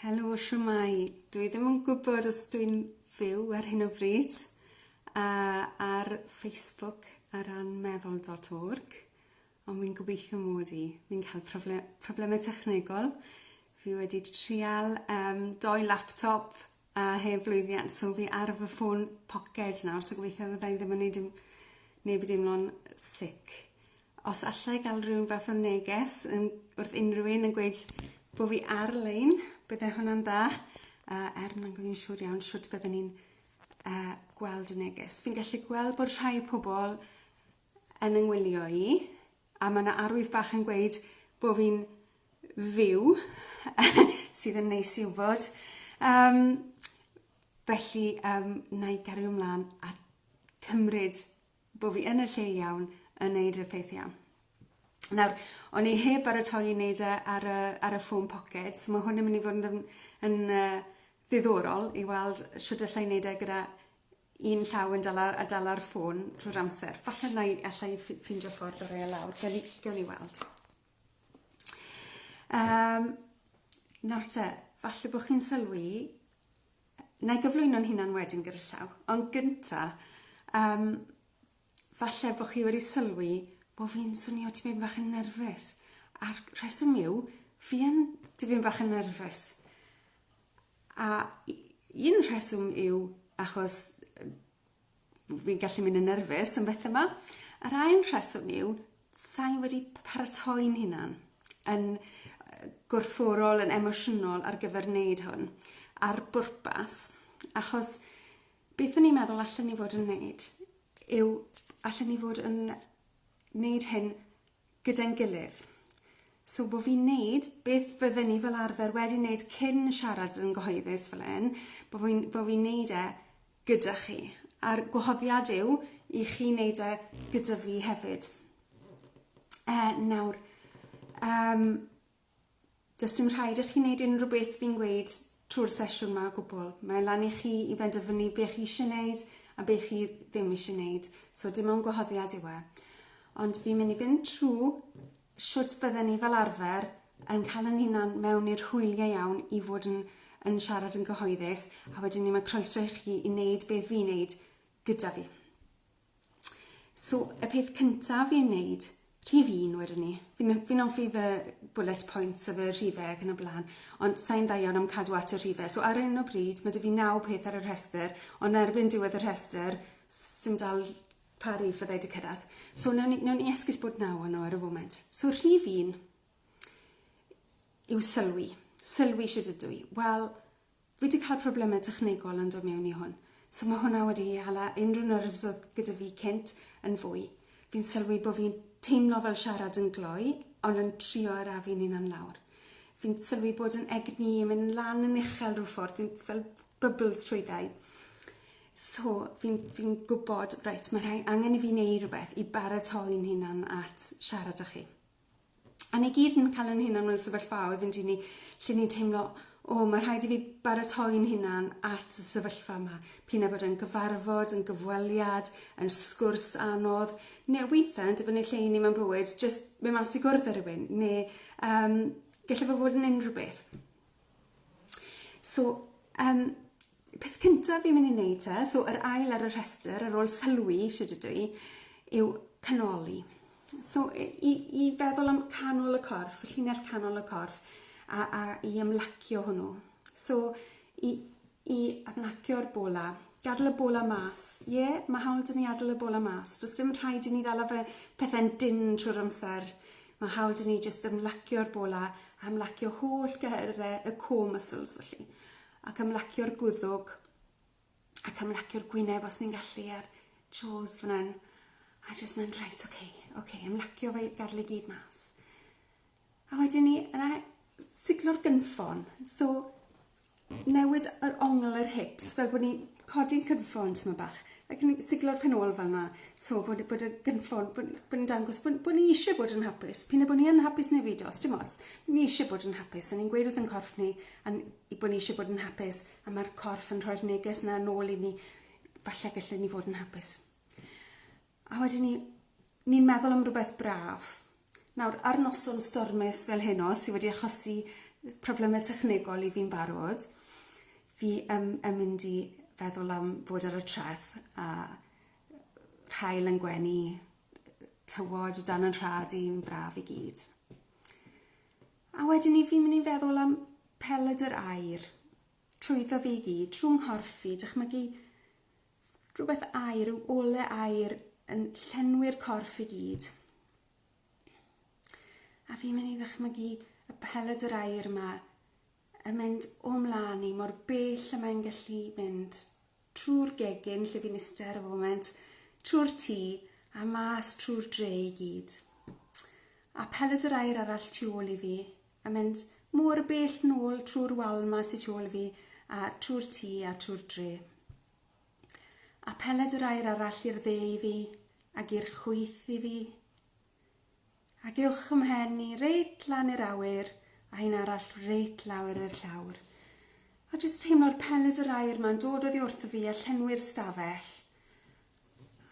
Helo, shwmai. Dwi ddim yn gwybod os dwi'n fyw ar hyn o bryd ar Facebook ar ran meddwl.org, ond fi'n gobeithio mod i. Fi'n cael problemau technegol. Fi wedi trial 2 laptop heb blwyddiant, so fi ar fy ffôn pocket nawr, so gobeithio fyddai ddim yn neb i deimlo'n sic. Os allai gael rhywun fath o neges wrth unrhyw un yn gweud bod fi ar-lein, bydde hwnna'n dda, mae'n gwneud siŵr iawn siwt byddwn ni'n gweld y neges. Fi'n gallu gweld bod rhai pobl yn ynglwylio i, a mae yna arwydd bach yn gweud bod fi'n fyw, sydd yn neis i wybod. Felly, na i gario ymlaen a cymryd bod fi yn y lle iawn yn neud y peth iawn. Nawr, o'n i heb baratoi i wneud ar y ffôn pocket, so mae hwn yn mynd i fod yn ddiddorol i weld sut allai wneud gyda un llaw yn dala'r ffôn trwy'r amser. Falle allai ffindio ffordd o roi lawr, gawn ni weld. Nawr te, falle bod chi'n sylwi, na i gyflwyno'n hunan wedyn gyda'r llaw, ond gynta, falle bod chi wedi sylwi bod fi'n swnio tipyn bach yn nerfus. A'r rheswm yw, fi yn tipyn bach yn nerfus. A un rheswm yw achos fi'n gallu mynd yn nerfus yn beth yma. A'r ail rheswm yw, sa'i wedi paratoi'n hunan yn gwrthforol, yn emosiynol ar gyfer wneud hwn. A'r bwrpas, achos beth o'n i'n meddwl allan ni fod yn wneud yw allan ni fod yn wneud hyn gyda'n gilydd. So bod fi'n wneud beth bydden ni fel arfer wedi wneud cyn siarad yn gyhoeddus fel hyn, bod fi'n wneud gyda chi. A'r gwahoddiad yw i chi wneud gyda fi hefyd. Nawr, does dim rhaid i chi wneud unrhyw beth fi'n gweud trwy'r sesiwn yma o gwbl. Mae lan i chi i benderfynu beth chi eisiau wneud a beth chi ddim eisiau wneud. So dim ond gwahoddiad yw Ond fi'n mynd i fynd trwy sut bydden ni fel arfer yn cael yn hunan mewn i'r hwyliau iawn i fod yn siarad yn gyhoeddus, a wedyn ni mae croeso i chi i wneud beth fi'n wneud gyda fi. So, y peth cyntaf fi'n wneud, rhif 1 wedyn ni. Fi'n offi fy bullet points o fy rhifau ac yn y blaen, ond sa'n dda iawn am cadw at y rhifau. So, ar hyn o bryd, mae dy fi 9 peth ar y rhestr, ond erbyn diwedd y rhestr, sy'n dal pa rhif fyddai wedi cyrraedd. So, newn ni esgus bod 9 yno ar y foment. So, rhif 1 yw sylwi. Sylwi sydd ydw i. Wel, fi wedi cael problemau technegol yn dod mewn i hwn. So, mae hwnna wedi hala unrhyw nerfs oedd gyda fi cynt yn fwy. Fi'n sylwi bod fi'n teimlo fel siarad yn gloi, ond yn trio arafu'n hunan lawr. Fi'n sylwi bod yn egni, yn mynd lan yn uchel rhyw ffordd, fel bubbles trwy ddau. So, fi'n gwybod, reit, mae angen i fi wneud rhywbeth i baratoi'n hunan at siarad â chi. A ni gyd yn cael yn hunan mewn sefyllfaoedd yn dyn ni, lle ni'n teimlo, mae rhaid i fi baratoi'n hunan at y sefyllfa yma. P'na bod yn gyfarfod, yn gyfweliad, yn sgwrs anodd, neu weithiau yn dibynnu lle ni mewn bywyd, just mynd mas i gwrdd ar rhywun, neu gallai fod yn unrhyw beth. So, peth cyntaf fi'n mynd i wneud so yr ail ar y rhestr, ar ôl sylwi sydd ydw i, yw canoli. So, i feddwl am canol y corff, y llinell canol y corff, a i ymlacio hwnnw. So, i ymlacio'r bola, gadael y bola mas. Mae hawl dyn ni adael y bola mas. Does dim rhaid i ni ddala fe pethau'n dyn trwy'r amser. Mae hawl dyn ni just ymlacio'r bola, a ymlacio holl gyrrau y core muscles felly. Ac ymlacio'r gwddwg, ac ymlacio'r gwyneb os ni'n gallu ar jaws fan hyn. A jyst mynd, reit, oce, ymlacio fe gadael I gyd mas. A wedyn ni, yna siglo'r gynffon. So, newid yr ongl yr hips, fel bod ni'n codi'n gynffon tyma bach. Ac yn siglo'r penol fel yna. So, bod y gynffon, bod ni'n dangos, bod ni eisiau bod yn hapus. P'na bod ni yn hapus neu fidos, dim ots. Ni eisiau bod yn hapus. A ni'n gweud wrth yn corff ni, bod ni eisiau bod yn hapus. A mae'r corff yn rhoi'r neges yna nôl I ni, falle gallai ni fod yn hapus. A wedyn ni'n meddwl am rhywbeth braf. Nawr, ar noson stormus fel heno, sydd wedi achosi problemau technegol I fi'n barod, fi yn mynd I feddwl am fod ar y treth a rhael yn gwenu, tywod o dan yn rhad I'n braf I gyd. A wedyn fi'n mynd I feddwl am peled yr air, trwyddo fi I gyd, trwy'n nghorff fi, dychmygu rhywbeth air, rhyw ole air yn llenwi'r corff I gyd. A fi'n mynd I ddychmygu y peled yr air yma yn mynd o mlaen I mor bell y mae'n gallu mynd trwy'r gegin lle fi'n iste ar y foment, trwy'r tŷ a mas trwy'r dre I gyd. A peled yr air arall tu ôl I fi yn mynd mor bell nôl trwy'r wal ma sy tu ôl I fi a trwy'r tŷ a trwy'r dre. A peled yr air arall i'r dde I fi ac i'r chwith I fi. Ac uwch ym mhen I reit lan i'r awyr a un arall reit lawr i'r llawr. A jyst teimlo'r peled yr air ma'n dod oddi wrtho fi a llenwi'r stafell.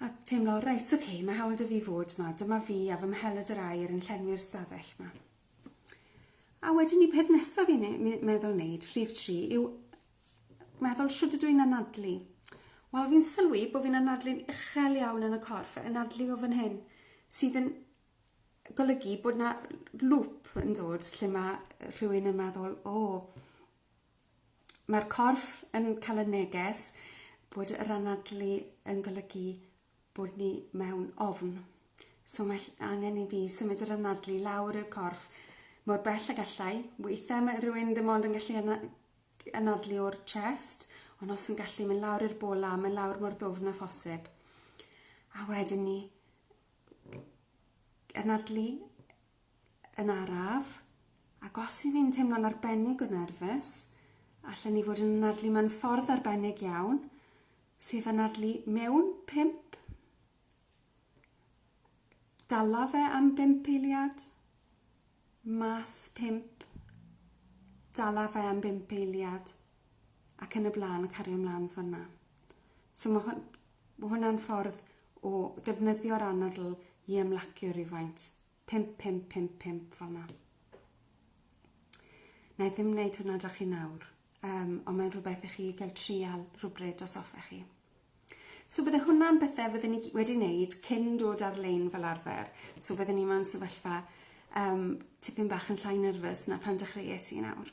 A teimlo, reit, oce, mae hawl dy fi fod ma. Dyma fi a fy mheled yr air yn llenwi'r stafell ma. A wedyn I peth nesaf fi'n meddwl wneud, rhif 3, yw meddwl siwt ydw i'n anadlu. Wel, fi'n sylwi bod fi'n anadlu'n uchel iawn yn y corff, anadlu o fan hyn, sydd yn golygu bod na lŵp yn dod lle mae rhywun yn meddwl, mae'r corff yn cael y neges bod yr anadlu yn golygu bod ni mewn ofn. So mae angen I fi symud yr anadlu lawr i'r corff mor bell a gallai. Weithiau mae rhywun ddim ond yn gallu anadlu o'r chest, ond os yn gallu mynd lawr i'r bola, mynd lawr mor ddwfn a phosib. A wedyn ni anadlu yn araf, ac os I fi'n teimlo'n arbennig o nerfus, allan ni fod yn anadlu mewn ffordd arbennig iawn, sef anadlu mewn 5, dala fe am 5 eiliad, mas 5, dala fe am 5 eiliad, ac yn y blaen a cario ymlaen fyna. So mae hwnna'n ffordd o ddefnyddio'r anadl I ymlacio rhywfaint. 5, 5, 5, 5 fyna. Na I ddim wneud hwnna dra chi nawr, ond mae'n rhywbeth I chi gael trial rhywbryd os hoffech chi. So bydde hwnna'n bethau fydden ni wedi wneud cyn dod ar-lein fel arfer. So bydden ni mewn sefyllfa tipyn bach yn llai nerfus na pan dechreuais I nawr.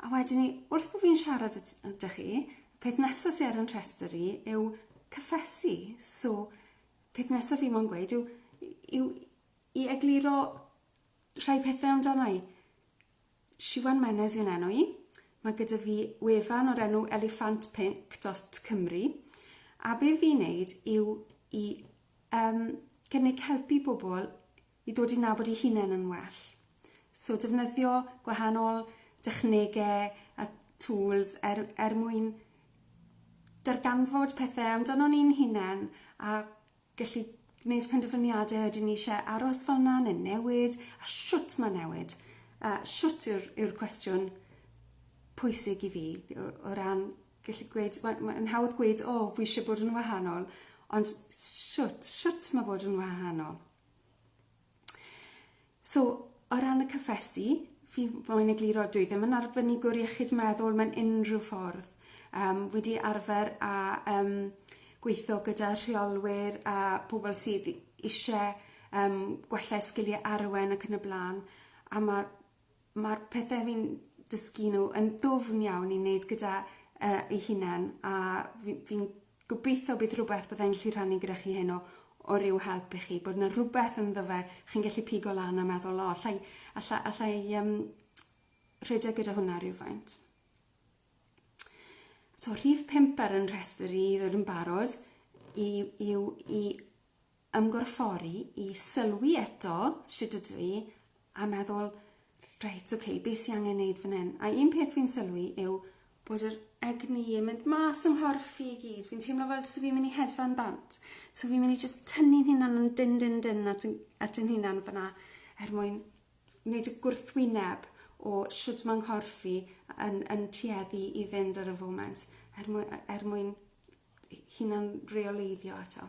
A wedyn ni, wrth bod fi'n siarad â chi, peth nesaf sydd ar yn rhestr I yw cyffesu. So peth nesaf fi mo'n gweud yw I egluro rhai pethau amdano I. Siwan Menez yw'n enw I. Mae gyda fi wefan o'r enw elephantpink.cymru. A be fi'n neud yw I gynnig helpu bobl I ddod I nabod I hunain yn well. So defnyddio gwahanol dechnegau a tools mwyn darganfod pethau amdano ni'n hunain a gallu gwneud penderfyniadau ydyn ni eisiau aros fel na neu newid, a siwt mae newid. Siwt yw'r cwestiwn pwysig I fi, o ran gallu gweud, mae'n hawdd gweud, fi eisiau bod yn wahanol, ond siwt mae bod yn wahanol. So, o ran y cyffesu, fi moyn egluro dwi ddim yn arbenigwr iechyd meddwl mewn unrhyw ffordd. Wedi arfer a gweithio gyda rheolwyr a pobl sydd eisiau gwella sgiliau arwen ac yn y blaen. A mae'r pethau fi'n dysgu nhw yn ddwfn iawn I wneud gyda eu hunain. A fi'n gobeithio bydd rhywbeth byddai'n gallu rhannu gyda chi heno o ryw help I chi. Bod yna rhywbeth ynddo fe chi'n gallu pigo lan a meddwl, allai rhedeg gyda hwnna rhywfaint. So, rhif 5 ar yn rhestr I ddod yn barod yw I ymgorffori, I sylwi eto, sut ydw I, a meddwl, reit, beth sy'n angen wneud fan hyn. A un peth fi'n sylwi yw bod yr egni yn mynd mas yng nghorff I gyd. Fi'n teimlo fel sy'n fi'n mynd I hedfan bant. So fi'n mynd I just tynnu'n hunan yn din at yn hunan fyna mwyn wneud y gwrthwyneb o sut mae'n nghorff I yn tueddu I fynd ar y foment mwyn hunan reoleiddio eto.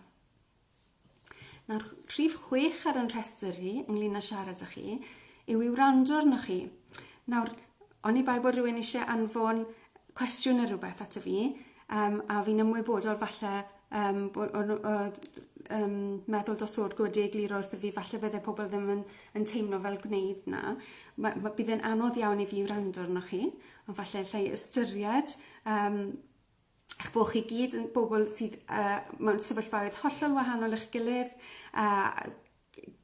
Nawr, rhif 6 ar yn rhestr I ynglyn â siarad â chi yw I wrando arnoch chi. Nawr, Oni bai bod rhywun eisiau anfon cwestiwn neu rhywbeth ato fi, a fi'n ymwybodol falle meddwl.org wedi egluro wrtho fi, falle bydde pobl ddim yn teimlo fel gwneud na. Bydd yn anodd iawn i fi wrando arnoch chi, ond falle llai ystyried eich bod chi gyd yn bobl sydd mewn sefyllfaoedd hollol wahanol i'ch gilydd,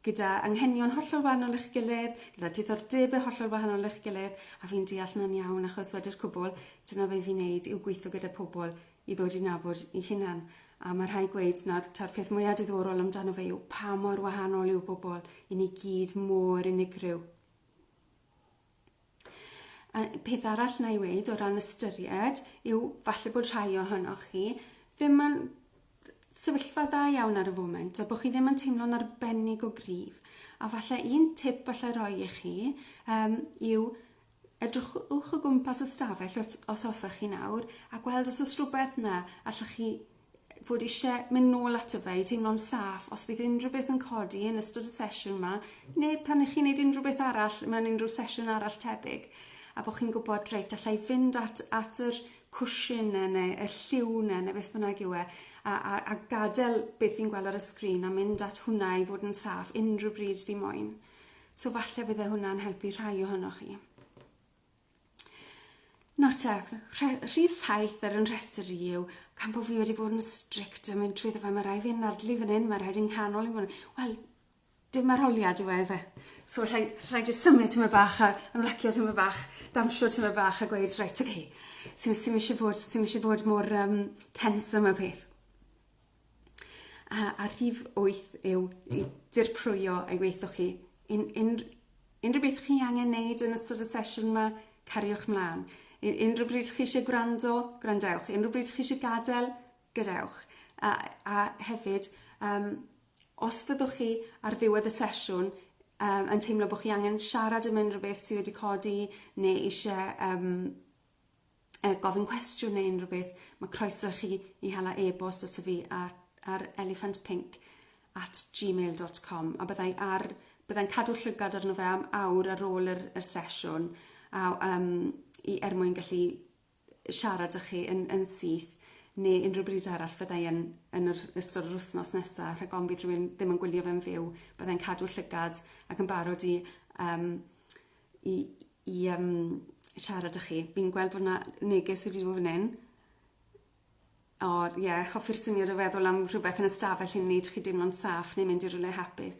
gyda anghenion hollol wahanol i'ch gilydd, gyda diddordebau hollol wahanol i'ch gilydd, a fi'n deall na'n iawn achos wedi'r cwbl, dyna fe fi'n neud yw gweithio gyda pobl i ddod i nabod i hunan. A mae rhai gweud na'r peth mwyaf diddorol amdano fe yw pa mor wahanol yw bobl i ni gyd mor unigryw. Peth arall na i weid o ran ystyried yw falle bod rhai ohonoch chi ddim yn sefyllfa dda iawn ar y foment, a bod chi ddim yn teimlo'n arbennig o gryf. A falle un tip falle roi i chi yw edrychwch o gwmpas y stafell os hoffech chi nawr, a gweld os oes rhywbeth na allwch chi fod eisiau mynd nôl ato fe i teimlo'n saff os bydd unrhyw beth yn codi yn ystod y sesiwn yma, neu pan ych chi'n neud unrhyw beth arall mewn unrhyw sesiwn arall tebyg, a bod chi'n gwybod reit, allai fynd at yr cwsyn neu y lliw neu beth bynnag yw a gadael beth fi'n gweld ar y sgrin a mynd at hwnna i fod yn saff unrhyw bryd fi moyn. So falle bydde hwnna'n helpu rhai ohonoch chi. Nawr te, rhif 7 ar yn rhestr i yw, gan bod fi wedi bod yn strict yn mynd trwy fe, mae rai fi'n nadlu fan hyn, mae rhaid i'n canol i fod yn, wel, dim arholiad yw fe. So llai jyst symud tyma bach a ymlacio tyma bach, damsio tyma bach a gweud, reit, oce, sy'n eisiau bod mor tense am y peth. A rhif 8 yw i dirprwyo ei weithwch chi. Unrhyw beth chi angen neud yn ystod y sesiwn yma, cariwch mlaen. Unrhyw bryd chi eisiau gwrandewch. Unrhyw bryd chi eisiau gadael, gadewch. A hefyd, os fyddwch chi ar ddiwedd y sesiwn yn teimlo bod chi angen siarad am unrhyw beth sydd wedi codi neu eisiau gofyn cwestiwn neu unrhyw beth, mae croeso chi i hala e-bost ato fi ar elephantpink@gmail.com a byddai'n cadw llygad arno fe am awr ar ôl yr sesiwn er mwyn gallu siarad â chi yn syth neu unrhyw bryd arall fyddai yn yr ystod yr wythnos nesaf rhag ond bydd rhywun ddim yn gwylio fe'n fyw, byddai'n cadw llygad ac yn barod i siarad â chi. Fi'n gweld bod yna neges wedi dod fan hyn. Hoffi'r syniad o feddwl am rhywbeth yn ystafell yn wneud chi deimlo'n saff neu mynd i rhywle hapus.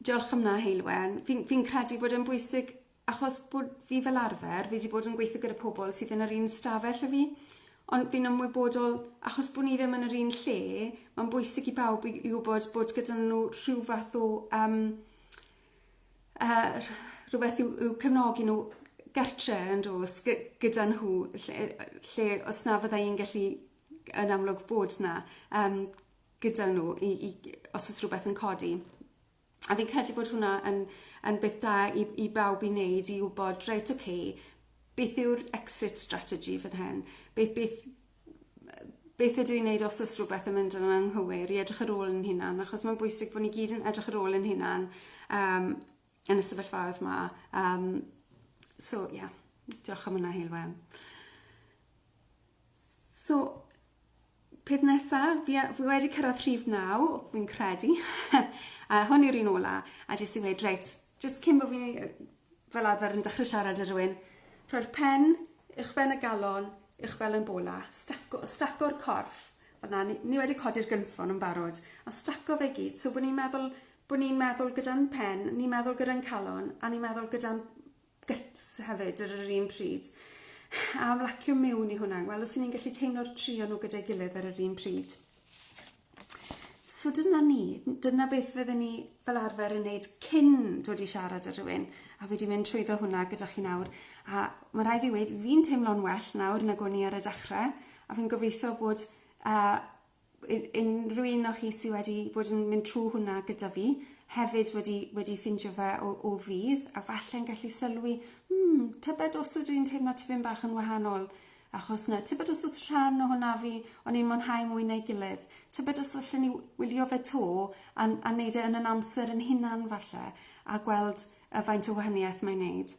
Diolch am na, Heilwen. Fi'n credu bod yn bwysig achos bod fi fel arfer, fi wedi bod yn gweithio gyda pobl sydd yn yr un stafell a fi, ond fi'n ymwybodol, achos bod ni ddim yn yr un lle, mae'n bwysig i bawb i wybod bod gyda nhw rhyw fath o rhywbeth i'w cefnogi nhw gartre yn dos gyda nhw, lle os na fyddai i'n gallu yn amlwg bod na gyda nhw os oes rhywbeth yn codi. A fi'n credu bod hwnna yn beth da i bawb i wneud i wybod, reit, beth yw'r exit strategy fan hyn? Beth ydw i'n wneud os oes rhywbeth yn mynd yn anghywir i edrych ar ôl yn hunan, achos mae'n bwysig bod ni gyd yn edrych ar ôl yn hunan yn y sefyllfaoedd yma. Diolch am hwnna, Heilwen. Peth nesaf, fi wedi cyrraedd rhif 9, fi'n credu. Hwn yw'r un ola, a jyst i weid, reit, jyst cyn bod fi fel arfer yn dechrau siarad â rhywun, rhoi'r pen, uwchben y galon, uwchben y bola, staco'r corff, fyna, ni wedi codi'r gynffon yn barod, a staco fe gyd, so bod ni'n meddwl gyda'n pen, ni'n meddwl gyda'n calon, a ni'n meddwl gyda'n gyts hefyd ar yr un pryd. A ymlacio mewn i hwnna, wel, os ni'n gallu teimlo'r trio nhw gyda'i gilydd ar yr un pryd. So dyna beth fydden ni fel arfer yn wneud cyn dod i siarad â rhywun, a fi wedi mynd trwyddo hwnna gyda chi nawr. A mae rhaid fi weid, fi'n teimlo'n well nawr nag o'n i ar y dechrau, a fi'n gobeithio bod unrhyw un o chi sydd wedi bod yn mynd trwy hwnna gyda fi, hefyd wedi ffindio fe o fydd, a falle'n gallu sylwi, tybed os ydw i'n teimlo tipyn bach yn wahanol, achos na, tybed os oes rhan o hwnna fi, o'n i'n mwynhau mwy neu gilydd, tybed os allan ni wylio fe to, a wneud e yn amser yn hunan falle, a gweld y faint o wahaniaeth mae'n wneud.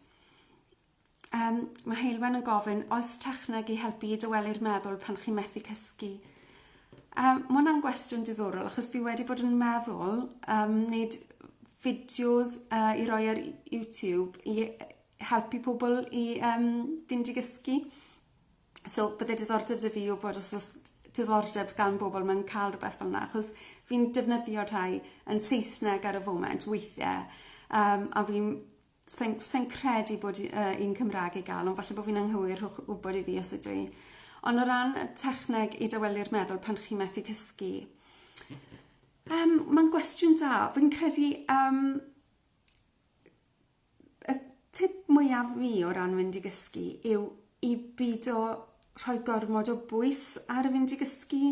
Mae Heilwen yn gofyn, oes techneg i helpu i dywelu'r meddwl pan chi'n methu cysgu? Mae hwnna'n gwestiwn diddorol, achos fi wedi bod yn meddwl wneud fideos i roi ar YouTube i helpu pobl i fynd i gysgu. So, bydde diddordeb dy fi o bod os oes diddordeb gan bobl mewn cael rhywbeth fel yna, achos fi'n defnyddio rhai yn Saesneg ar y foment weithiau, a sa'n credu bod un Cymraeg i gael, ond falle bod fi'n anghywir wybod i fi os ydw i. Ond o ran y techneg i dywelu'r meddwl pan chi'n methu cysgu, mae'n gwestiwn da. Fi'n credu y tip mwyaf fi o ran fynd i gysgu yw i beidio rhoi gormod o bwys ar fynd i gysgu,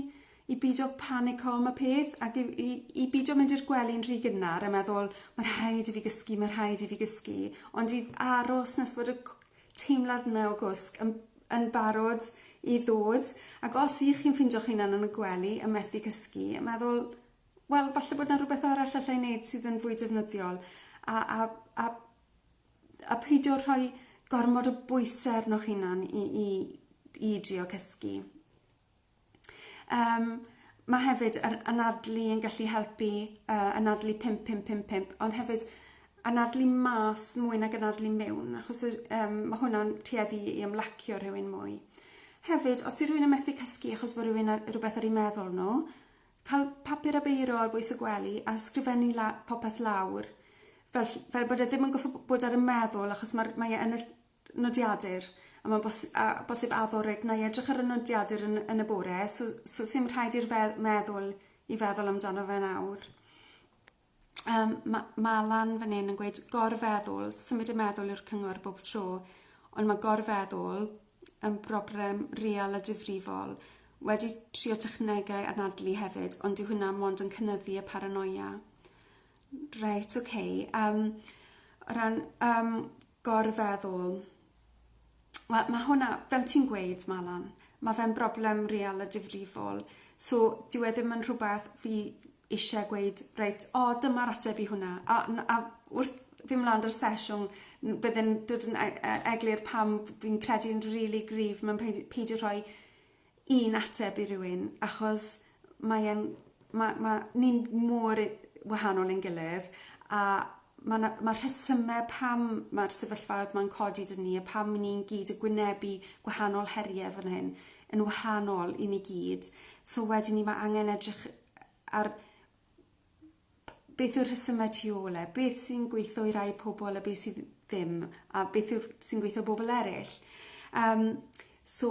i beidio panico am y peth, ac i beidio mynd i'r gwely'n rhy gynnar a meddwl, mae'n rhaid i fi gysgu, mae'n rhaid i fi gysgu, ond i aros nes bod y teimlad yna o gwsg yn barod i ddod, ac os i chi'n ffindio chi'n yn y gwely yn methu cysgu, meddwl, wel, falle bod yna rhywbeth arall allai wneud sydd yn fwy defnyddiol, a peidio rhoi gormod o bwysau arnoch chi'n i drio cysgu. Mae hefyd anadlu yn gallu helpu, anadlu 5-5-5-5, ond hefyd anadlu mas mwy nag anadlu mewn, achos mae hwnna'n tueddu i ymlacio rhywun mwy. Hefyd, os yw rhywun yn methu cysgu achos bod rhywun rhywbeth ar ei meddwl nhw, cael papur a beiro ar bwys y gwely a sgrifennu popeth lawr, fel bod e ddim yn goffo bod ar y meddwl, achos mae e yn y nodiadur, a mae'n bosib addo reit, na i edrych ar y nodiadur yn y bore, so sy'n rhaid i'r meddwl i feddwl amdano fe nawr. Mae Alan fan hyn yn gweud gorfeddwl, symud y meddwl i'r cyngor bob tro, ond mae gorfeddwl yn broblem real a difrifol. Wedi trio technegau anadlu hefyd, ond dyw hwnna mond yn cynyddu y paranoia. Reit, oce. O ran gorfeddwl, mae hwnna, fel ti'n gweud, Malan, mae fe'n broblem real a difrifol. So, dyw e ddim yn rhywbeth fi eisiau gweud, reit, dyma'r ateb i hwnna. A wrth fi mlaen o'r sesiwn, byddai'n dod yn eglur pam fi'n credu'n rili gryf mewn peidio rhoi un ateb i rywun, achos ni'n mor wahanol yn gilydd, a mae rhesymau pam mae'r sefyllfaoedd mae'n codi dyn ni, a pam ni'n gyd y gwynebu gwahanol heriau fan hyn, yn wahanol i ni gyd. So wedyn ni mae angen edrych ar beth yw'r rhesymau tu ôl, beth sy'n gweithio i rai pobl a beth sydd ddim, a beth sy'n gweithio bobl eraill. So,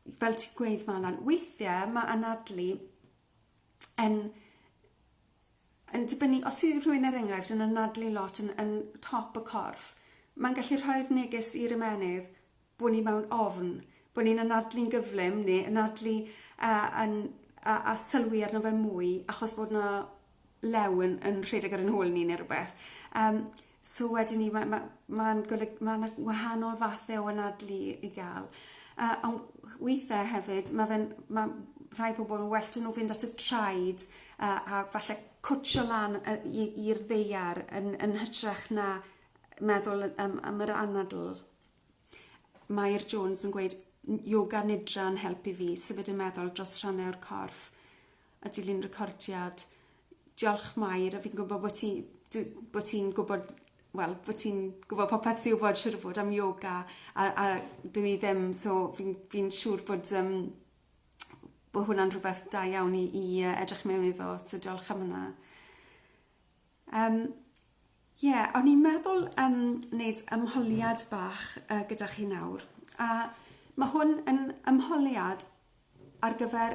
fel ti'n gweud, Malan, weithiau mae anadlu yn dibynnu, os yw rhywun enghraifft yn anadlu lot yn top y corff, mae'n gallu rhoi'r neges i'r ymenydd bod ni mewn ofn, bod ni'n anadlu'n gyflym neu anadlu a sylwi arno fe mwy, achos bod na lew yn rhedeg ar yn hôl ni neu rhywbeth. So wedyn ni, mae'n wahanol fathau o anadlu i gael. Ond weithiau hefyd, mae rhai pobl yn well nhw fynd at y traed a falle cwtsio lan i'r ddeiar yn hytrach na meddwl am yr anadl. Mae'r Jones yn gweud, yoga nidra yn helpu fi, symud y meddwl dros rhannau o'r corff. A dilyn recordiad, diolch Mair, a fi'n gwybod bod ti'n gwybod, wel, bod ti'n gwybod popeth sy'n gwybod siwr o fod am yoga, a dwi ddim, so fi'n siŵr bod hwnna'n rhywbeth da iawn i edrych mewn iddo, so diolch am hwnna. O'n i'n meddwl wneud ymholiad bach gyda chi nawr, a mae hwn yn ymholiad ar gyfer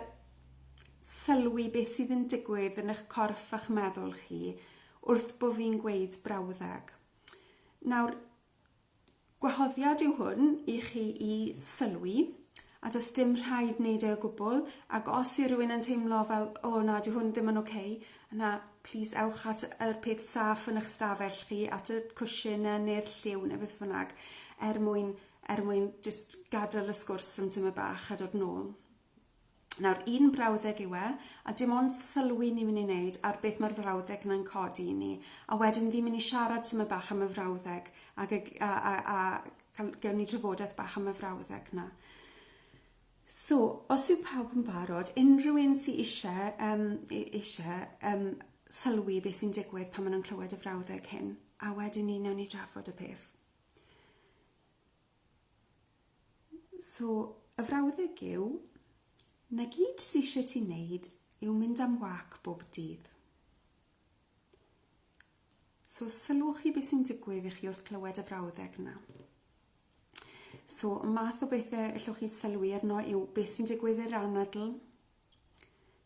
sylwi beth sydd yn digwydd yn eich corff a'ch meddwl chi wrth bod fi'n gweud brawddeg. Nawr, gwahoddiad yw hwn i chi i sylwi, a does dim rhaid wneud e o gwbl, ac os yw rhywun yn teimlo fel, na, dyw hwn ddim yn oce, yna, please ewch at yr peth saff yn eich stafell chi, at y cwsyn neu'r lliw neu beth bynnag, mwyn just gadael y sgwrs am tyma bach a dod nôl. Nawr, un brawddeg yw a dim ond sylwi ni'n mynd i wneud ar beth mae'r frawddeg na'n codi i ni. A wedyn fi'n mynd i siarad tyma bach am y frawddeg a gewn ni drafodaeth bach am y frawddeg na. So, os yw pawb yn barod, unrhyw un sy'n eisiau sylwi beth sy'n digwydd pan maen nhw'n clywed y frawddeg hyn, a wedyn ni wnawn ni drafod y peth. So, y frawddeg yw, na gyd sy'n eisiau ti wneud yw mynd am wac bob dydd. So, sylwch chi beth sy'n digwydd i chi wrth clywed y frawddeg yna. So, y math o bethau allwch chi sylwi arno yw beth sy'n digwydd i'r anadl,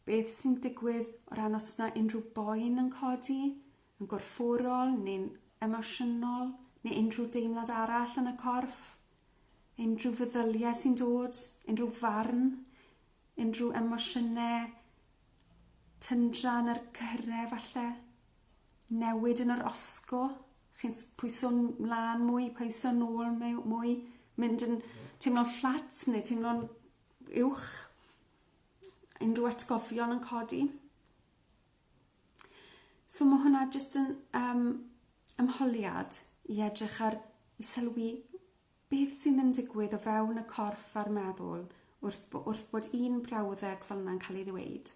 beth sy'n digwydd o ran os yna unrhyw boen yn codi, yn gorfforol neu'n emosiynol, neu unrhyw deimlad arall yn y corff, unrhyw feddyliau sy'n dod, unrhyw farn, unrhyw emosiynau, tyndra yn yr cyhre falle, newid yn yr osgo, chi'n pwyso mlaen mwy, pwyso nôl mwy, mynd yn teimlo'n fflat neu teimlo'n uwch, unrhyw atgofion yn codi. So mae hwnna jyst yn ymholiad i edrych ar i sylwi beth sy'n mynd digwydd o fewn y corff a'r meddwl wrth bod un brawddeg fel yna'n cael ei ddweud.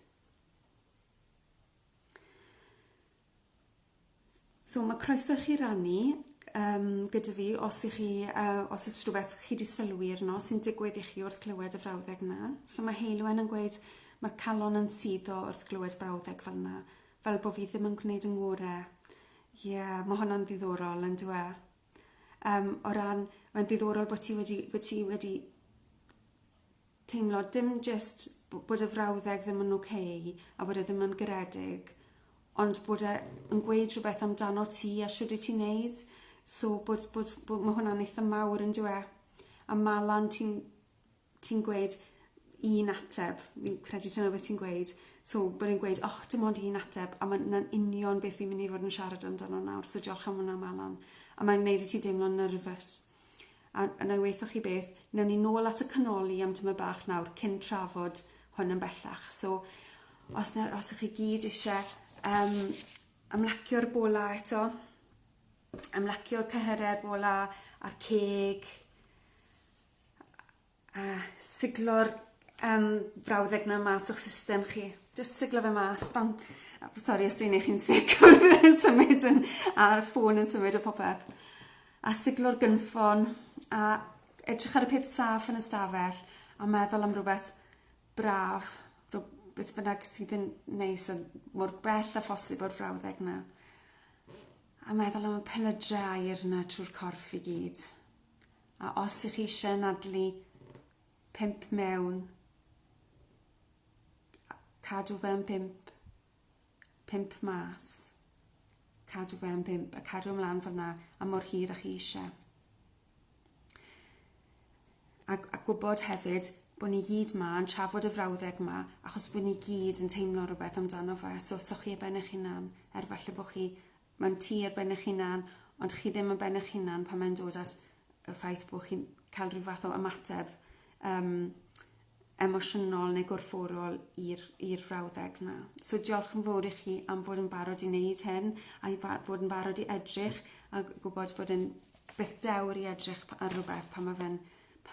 So mae croeso chi rannu gyda fi os oes rhywbeth chi wedi sylwi arno sy'n digwydd i chi wrth glywed y frawddeg yna. So mae Heilwen yn gweud mae calon yn suddo wrth glywed brawddeg fel yna, fel bod fi ddim yn gwneud yng ngorau. Mae hwnna'n ddiddorol yn dweud. O ran, mae'n ddiddorol bod ti wedi teimlo dim jyst bod y frawddeg ddim yn okay a bod e ddim yn garedig, ond bod e'n gweud rhywbeth amdano ti a siwr i ti'n neud. So bod mae hwnna'n eitha mawr yn dweud. A Malan ti'n gweud un ateb. Fi'n credu dyna beth ti'n gweud. So bod e'n gweud, dim ond un ateb. A mae'n union beth fi'n mynd i fod yn siarad amdano nawr. So diolch am hwnna, Malan. A mae'n gwneud i ti deimlo'n nerfus. A na i weithio chi beth, nawn ni nôl at y canoli am tyma bach nawr cyn trafod hwn yn bellach. So, os ych chi gyd eisiau ymlacio'r bola eto, ymlacio'r cyhyrau'r bola a'r ceg, siglo'r frawddeg na mas o'ch system chi. Just siglo fe mas. Sori os dwi'n eich chi'n sic symud ar y ffôn yn symud o popeth. A siglo'r gynffon a edrych ar y peth saff yn y stafell a meddwl am rhywbeth braf, beth bynnag sydd yn neis a mor bell a phosib o'r frawddeg yna. A meddwl am y pelydrau air yna trwy'r corff i gyd. A os ych chi eisiau nadlu 5 mewn, cadw fe yn 5, 5 mas, cadw fe yn 5 a cadw ymlaen fel yna a mor hir â chi eisiau. A gwybod hefyd bod ni gyd ma yn trafod y frawddeg ma achos bod ni gyd yn teimlo rhywbeth amdano fe. So os chi ar ben eich hunan, falle bod mae'n ti ar ben eich hunan, ond chi ddim ar ben eich hunan pan mae'n dod at y ffaith bod chi'n cael rhyw fath o ymateb emosiynol neu gorfforol i'r frawddeg yna. So diolch yn fawr i chi am fod yn barod i wneud hyn a fod yn barod i edrych a gwybod bod yn beth dewr i edrych ar rhywbeth pan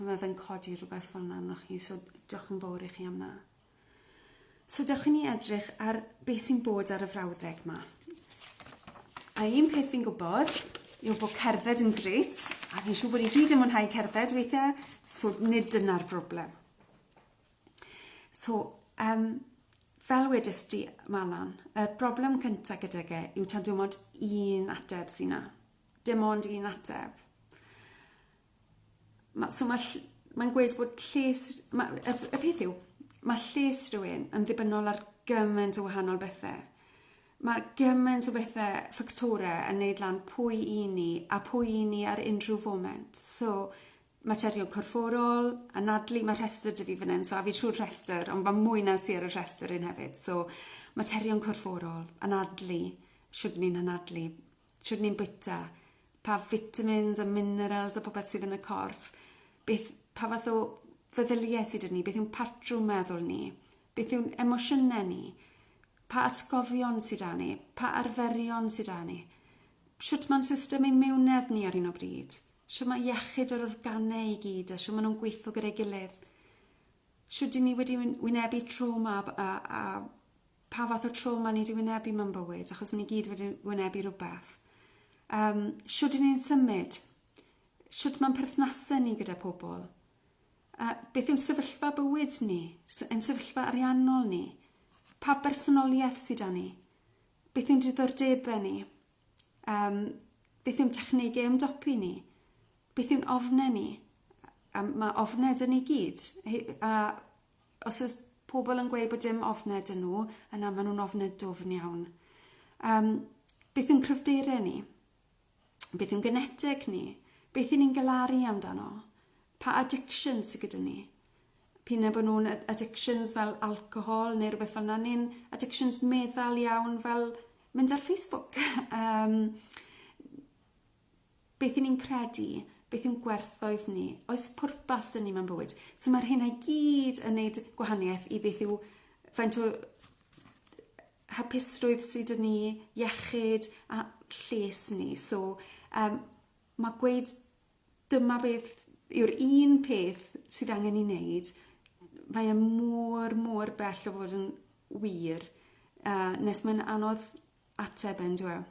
mae fe'n codi rhywbeth fel yna arnoch chi. So diolch yn fawr i chi am yna. So dewch i ni edrych ar beth sy'n bod ar y frawddeg yma. A un peth fi'n gwybod yw bod cerdded yn grêt a fi'n siŵr bod i gyd yn mwynhau cerdded weithiau, so nid dyna'r broblem. So, fel wedys di, Malan, y broblem cyntaf gyda ge yw tan dim ond un ateb sy'n na. Dim ond un ateb. So mae'n gweud bod lles... Y peth yw, mae lles rhywun yn ddibynnol ar gymaint o wahanol bethau. Mae gymaint o bethau, ffactorau yn neud lan pwy i ni a pwy i ni ar unrhyw foment. So, materion corfforol, anadlu, mae rhestr dy fi fan hyn, so a fi trwy'r rhestr, ond mae mwy na sy'n ar y rhestr un hefyd. So, materion corfforol, anadlu, siwr ni'n anadlu, siwr ni'n bwyta, pa vitamins a minerals a popeth sydd yn y corff, pa fath o feddyliau sydd yn ni, beth yw'n patrwm meddwl ni, beth yw'n emosiynau ni, pa atgofion sydd â ni, pa arferion sydd â ni. Sut mae'n system ein mewnedd ni ar un o bryd. Sut mae iechyd yr organau i gyd, a sut maen nhw'n gweithio gyda'i gilydd. Sut dyn ni wedi wynebu trauma a pa fath o trauma ni wedi wynebu mewn bywyd, achos ni gyd wedi wynebu rhywbeth. Sut dyn ni'n symud? Sut mae'n perthnasau ni gyda pobl? Beth yw'n sefyllfa bywyd ni? Yn sefyllfa ariannol ni? Pa bersonoliaeth sydd â ni? Beth yw'n diddordebau ni? Beth yw'n technegau ymdopi ni? Beth yw'n ofnau ni? Mae ofnau dyn ni gyd. Os oes pobl yn gweud bod dim ofnau dyn nhw, yna maen nhw'n ofnau dwfn iawn. Beth yw'n cryfderau ni? Beth yw'n geneteg ni? Beth yw'n ni'n galaru amdano? Pa addictions sydd gyda ni? P'un bod nhw'n addictions fel alcohol neu rhywbeth fel yna, neu'n addictions meddal iawn fel mynd ar Facebook. Beth yw'n ni'n credu? Beth yw'n gwerthoedd ni? Oes pwrpas dyn ni mewn bywyd? So mae'r hynna gyd yn gwneud gwahaniaeth i beth yw faint o hapusrwydd sydd yn ni, iechyd a lles ni. So mae gweud dyma beth yw'r un peth sydd angen i wneud, mae e mor bell o fod yn wir, nes mae'n anodd ateb yn dweud.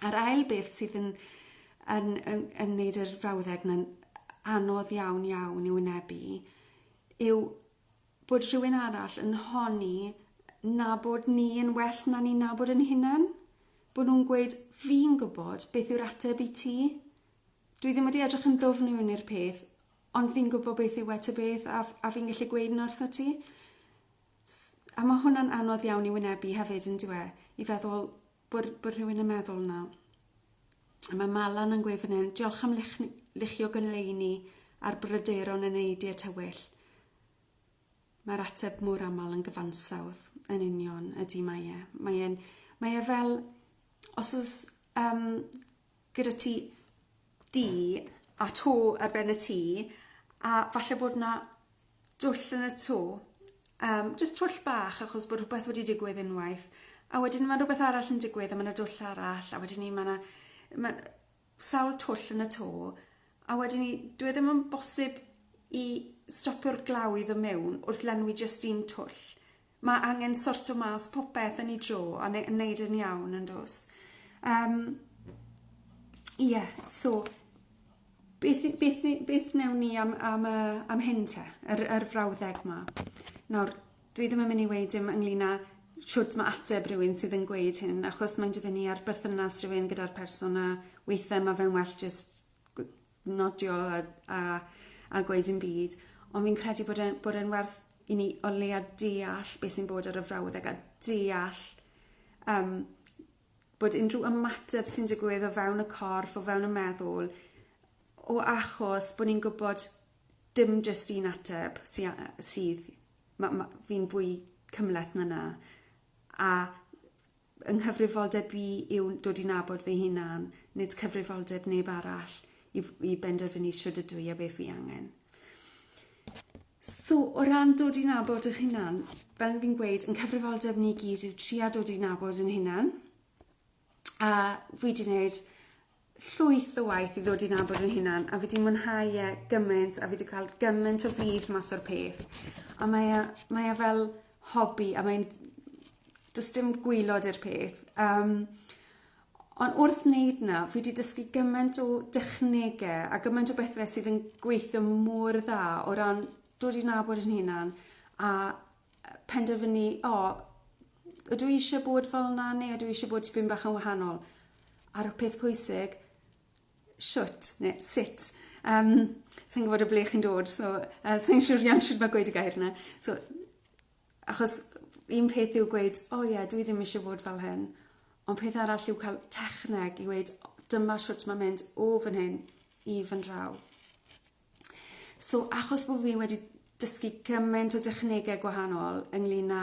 A'r ail beth sydd yn wneud yr frawddeg na'n anodd iawn i wynebu yw bod rhywun arall yn honni nabod ni yn well na ni'n nabod yn hunan. Bod nhw'n gweud, fi'n gwybod beth yw'r ateb i ti. Dwi ddim wedi edrych yn ddwfn mewn i'r peth, ond fi'n gwybod beth yw y beth a fi'n gallu gweud yn wrtho ti. A mae hwnna'n anodd iawn i wynebu hefyd yn dweud, i feddwl bod rhywun yn meddwl na. Mae Malan yn gweud fan hyn, diolch am luchio gynleini a'r bryderon yn eidiau tywyll. Mae'r ateb mor aml yn gyfansawdd yn union ydy mae e. Mae e fel, os oes gyda ti di a to ar ben y tŷ, a falle bod na dwll yn y to, just twll bach achos bod rhywbeth wedi digwydd unwaith, a wedyn mae rhywbeth arall yn digwydd a mae yna dwll arall, a wedyn mae sawl twll yn y to, a wedyn dwi ddim yn bosib i stopio'r glaw iddo mewn wrth lenwi just un twll. Mae angen sorto mas popeth yn ei dro a wneud yn iawn yn dos. So beth newn ni am hyn te, yr frawddeg ma. Nawr, dwi ddim yn mynd i weid dim ynglyn â siwt mae ateb rhywun sydd yn gweud hyn, achos mae'n dibynnu ar berthynas rhywun gyda'r person a weithiau mae fe'n well just nodio a gweud yn byd. Ond fi'n credu bod e'n werth i ni o leia deall beth sy'n bod ar y frawddeg a deall bod unrhyw ymateb sy'n digwydd o fewn y corff, o fewn y meddwl, o achos bod ni'n gwybod dim just un ateb sydd, fi'n fwy cymleth na na. A yng nghyfrifoldeb i yw dod i nabod fy hunan, nid cyfrifoldeb neb arall i benderfynu siwr ydw i a beth fi angen. So, o ran dod i nabod eich hunan, fel fi'n gweud, yn cyfrifoldeb ni gyd yw tria dod i nabod yn hunan. A fi wedi gwneud llwyth o waith i ddod i nabod yn hunan, a fi wedi mwynhau gymaint, a fi wedi cael gymaint o fydd mas o'r peth. A mae e fel hobi, a mae'n does dim gwylod i'r peth. Ond wrth wneud na, fi wedi dysgu gymaint o dechnegau a gymaint o bethau sydd yn gweithio mor dda o ran dod i nabod yn hunan a penderfynu, ydw i eisiau bod fel yna neu ydw i eisiau bod tipyn bach yn wahanol. A'r peth pwysig, shwt neu sit. Sa'n gwybod o ble chi'n dod, so sa'n siŵr iawn siwr mae gweud y gair yna. So, achos un peth yw gweud, dwi ddim eisiau bod fel hyn. Ond peth arall yw cael techneg i gweud, dyma siwt mae'n mynd o fan hyn i fan draw. So, achos bod fi wedi dysgu gymaint o dechnegau gwahanol ynglyn â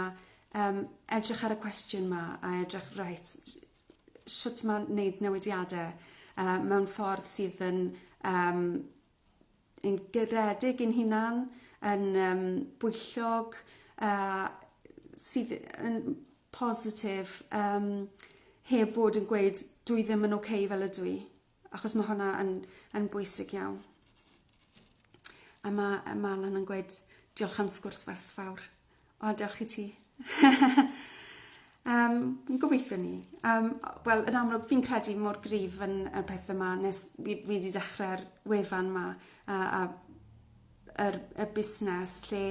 edrych ar y cwestiwn yma a edrych reit, siwt mae'n wneud newidiadau mewn ffordd sydd yn garedig yn hunan, yn bwyllog, sydd yn positif, heb fod yn gweud dwi ddim yn okay fel ydw i, achos mae hwnna yn bwysig iawn. A mae Alan yn gweud diolch am sgwrs werthfawr. O, diolch i ti. Yn gobeithio ni. Wel, yn amlwg, fi'n credu mor gryf yn y peth yma nes fi wedi dechrau'r wefan yma y busnes lle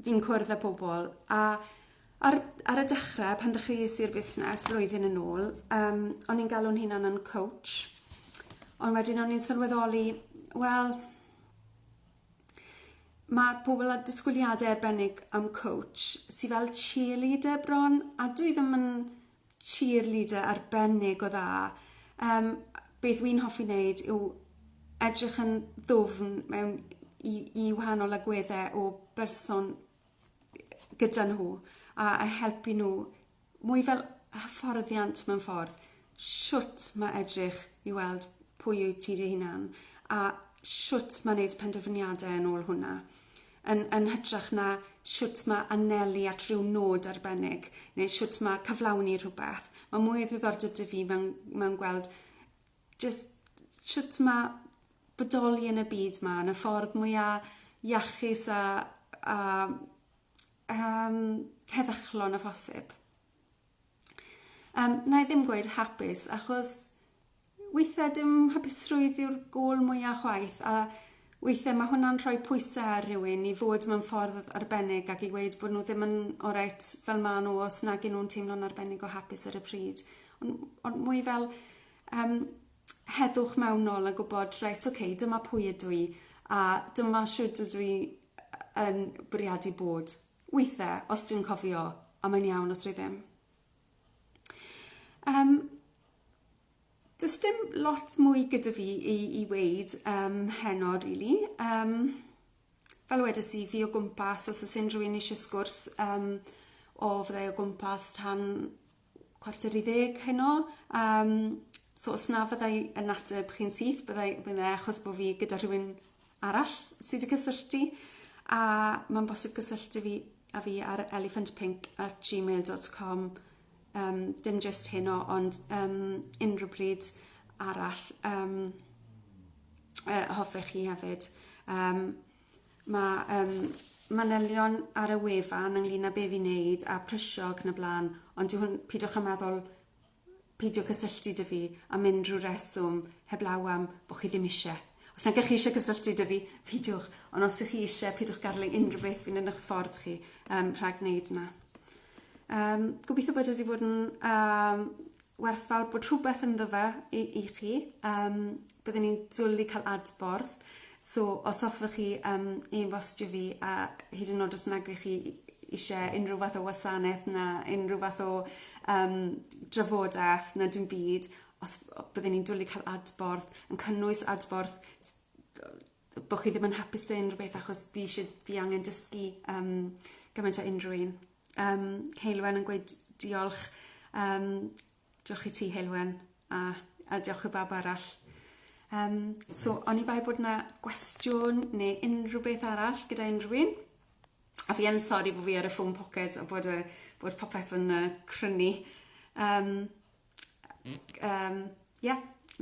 fi'n cwrdd â pobl. A ar y dechrau, pan dechreuais i'r busnes blwyddyn yn ôl, o'n i'n galw'n hunan yn coach. Ond wedyn o'n i'n sylweddoli, wel, mae pobl â disgwyliadau arbennig am coach sydd fel cheerleader bron, a dwi ddim yn cheerleader arbennig o dda. Beth wy'n hoffi wneud yw edrych yn ddwfn mewn i wahanol agweddau o berson gyda nhw a helpu nhw mwy fel hyfforddiant mewn ffordd. Siwt mae edrych i weld pwy wyt ti dy hunan a siwt mae wneud penderfyniadau yn ôl hwnna. Yn hytrach na siwt mae anelu at rhyw nod arbennig neu siwt mae cyflawni rhywbeth. Mae mwy o ddiddordeb dy fi mewn gweld just siwt mae bodoli yn y byd yma yn y ffordd mwyaf iachus a heddychlon a phosib. Na i ddim gweud hapus achos weithiau dim hapusrwydd yw'r gôl mwyaf chwaith a weithiau mae hwnna'n rhoi pwysau ar rhywun i fod mewn ffordd arbennig ac i weid bod nhw ddim yn oreit fel maen nhw os nag nhw'n teimlo'n arbennig o hapus ar y pryd. Ond mwy fel heddwch mewnol a gwybod, reit, okay, dyma pwy ydw i a dyma siwt ydw i yn bwriadu bod. Weithiau, os dwi'n cofio, a mae'n iawn os dwi ddim. Does dim lot mwy gyda fi i weid heno, really. Fel wedes i, fi o gwmpas, os oes unrhyw un eisiau sgwrs o fyddai o gwmpas tan 9:45 heno. So os na fyddai yn ateb chi'n syth, byddai achos bod fi gyda rhywun arall sydd wedi cysylltu. A mae'n bosib cysylltu fi ar elephantpink@gmail.com. Dim just heno, ond unrhyw bryd arall hoffech chi hefyd. Mae manylion ar y wefan ynglyn â be fi'n neud a prysio ac yn y blaen, ond pidwch â meddwl peidio cysylltu dy fi a mynd drwy reswm heblaw am bod chi ddim eisiau. Os nag chi eisiau cysylltu dy fi, peidiwch, ond os ych chi eisiau, peidiwch gadael unrhyw beth fynd yn eich ffordd chi rhag wneud yna. Gobeithio bod wedi bod yn werthfawr bod rhywbeth ynddo fe i chi. Byddwn ni'n dwlu cael adborth. So os hoffech chi e-bostio fi a hyd yn oed os nag chi eisiau unrhyw fath o wasanaeth na unrhyw fath o drafodaeth na dim byd, os byddwn ni'n dwlu cael adborth, yn cynnwys adborth bod chi ddim yn hapus dy unrhyw beth achos fi angen dysgu gymaint o unrhyw un. Heilwen yn gweud diolch. Diolch i ti, Heilwen, a diolch i bawb arall. So, o'n i bai bod yna gwestiwn neu unrhyw beth arall gyda unrhyw un. A fi yn sori bod fi ar y phone pocket a bod popeth yn crynu.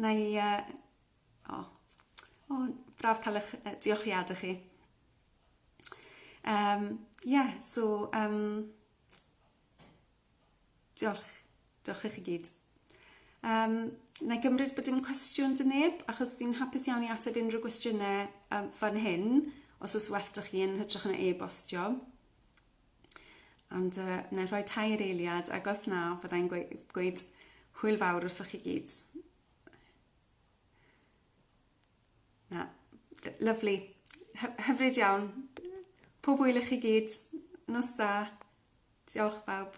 Na i... braf cael eich diolchiadau chi. So... Diolch i chi gyd. Na i gymryd bod dim cwestiwn dy neb, achos fi'n hapus iawn i ateb unrhyw gwestiynau fan hyn, os oes well ych chi yn hytrach yn e-bostio. Ond na i rhoi tair eiliad, ac os na, fyddai'n gweud hwyl fawr wrthych chi gyd. Na, lyflu. Hyfryd iawn. Pob hwyl i chi gyd. Nos da. Diolch bawb.